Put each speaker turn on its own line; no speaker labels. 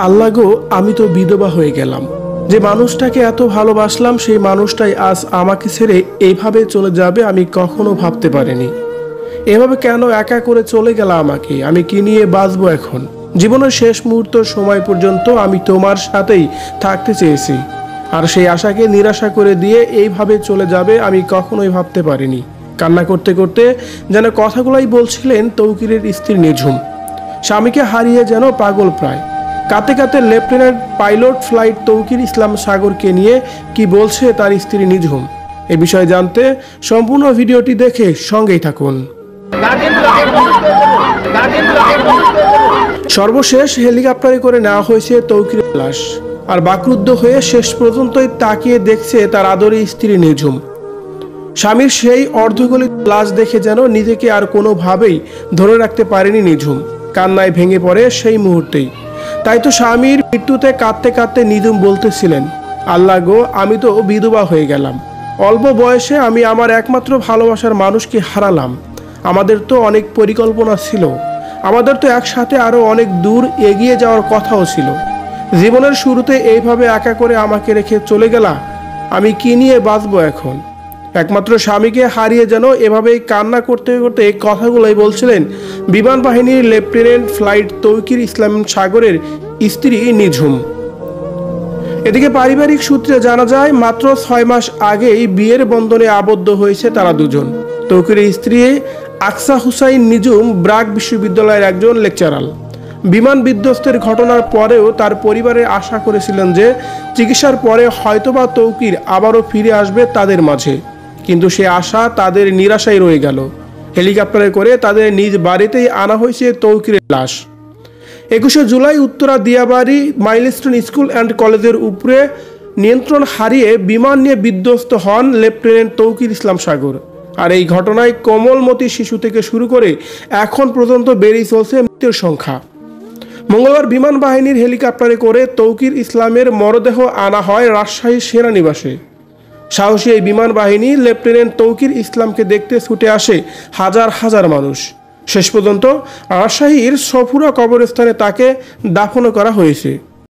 আল্লাহ গো, আমি তো বিধবা হয়ে গেলাম। যে মানুষটাকে এত ভালোবাসলাম সেই মানুষটাই আজ আমাকে ছেড়ে এইভাবে চলে যাবে আমি কখনো ভাবতে পারিনি। এভাবে কেন একা করে চলে গেল আমাকে? আমি কি নিয়ে বাঁচবো এখন? জীবনের শেষ মুহূর্ত সময় পর্যন্ত আমি তোমার সাথেই থাকতে চেয়েছি, আর সেই আশাকে নিরাশা করে দিয়ে এইভাবে চলে যাবে আমি কখনোই ভাবতে পারিনি। কান্না করতে করতে যেন কথাগুলাই বলছিলেন তৌকিরের স্ত্রী নিঝুম। স্বামীকে হারিয়ে যেন পাগল প্রায়। কাঁদতে কাঁদতে লেফটেন্যান্ট পাইলট ফ্লাইট তৌকির ইসলাম সাগরকে নিয়ে কি বলছে তার স্ত্রী নিঝুম, এ বিষয়ে জানতে সম্পূর্ণ ভিডিওটি দেখে সঙ্গেই থাকুন। সর্বশেষ হেলিকপ্টারে করে নেওয়া হয়েছে তৌকিরের লাশ, আর বাকরুদ্ধ হয়ে শেষ পর্যন্তই তাকিয়ে দেখছে তার আদরে স্ত্রী নিঝুম। স্বামীর সেই অর্ধগলিত লাশ দেখে যেন নিজেকে আর কোনোভাবেই ধরে রাখতে পারেনি নিঝুম। কান্নায় ভেঙে পড়ে সেই মুহূর্তেই। তাই তো স্বামীর মৃত্যুতে কাঁদতে কাঁদতে নিঝুম বলতেছিলেন, আল্লাহ গো, আমি তো বিধবা হয়ে গেলাম। অল্প বয়সে আমি আমার একমাত্র ভালোবাসার মানুষকে হারালাম। আমাদের তো অনেক পরিকল্পনা ছিল, আমাদের তো একসাথে আরো অনেক দূর এগিয়ে যাওয়ার কথাও ছিল। জীবনের শুরুতে এইভাবে একা করে আমাকে রেখে চলে গেলা, আমি কি নিয়ে বাঁচবো এখন? একমাত্র স্বামীকে হারিয়ে যেন এভাবেই কান্না করতে করতে এই কথাগুলোই বলছিলেন বিমান বাহিনীর লেফটেন্যান্ট ফ্লাইট তৌকির ইসলাম সাগরের স্ত্রী নিঝুম। এদিকে পারিবারিক সূত্রে জানা যায় মাত্র 6 মাস আগেই বিয়ের বন্ধনে আবদ্ধ হয়েছে তারা দুজন। তৌকিরের স্ত্রী আকসা হুসাইন নিঝুম ব্রাক বিশ্ববিদ্যালয়ের একজন লেকচারার। বিমান বিধ্বস্তের ঘটনার পরেও তার পরিবারে আশা করেছিলেন যে চিকিৎসার পরে হয়তোবা তৌকির আবারও ফিরে আসবে তাদের মাঝে, কিন্তু সে আশা তাদের নিরাশায় রয়ে গেল। হেলিকপ্টারে করে তাদের নিজ বাড়িতেই আনা হয়েছে তৌকিরের লাশ। 21 July Uttara Diabari milestone school and কলেজের উপরে নিয়ন্ত্রণ হারিয়ে বিমান নিয়ে বিধ্বস্ত হন লেফটেন্যান্ট তৌকির ইসলাম সাগর। আর এই ঘটনায় কোমলমতি শিশু থেকে শুরু করে এখন পর্যন্ত বেড়েই চলছে মৃত্যুর সংখ্যা। মঙ্গলবার বিমান বাহিনীর হেলিকপ্টারে করে তৌকির ইসলামের মরদেহ আনা হয় রাজশাহী সেনানিবাসে। সাহসী এই বিমান বাহিনী লেফটেন্যান্ট তৌকির ইসলামকে দেখতে ছুটে আসে হাজার হাজার মানুষ। শেষ পর্যন্ত রাজশাহীর সফুরা কবরস্থানে তাকে দাফন করা হয়েছে।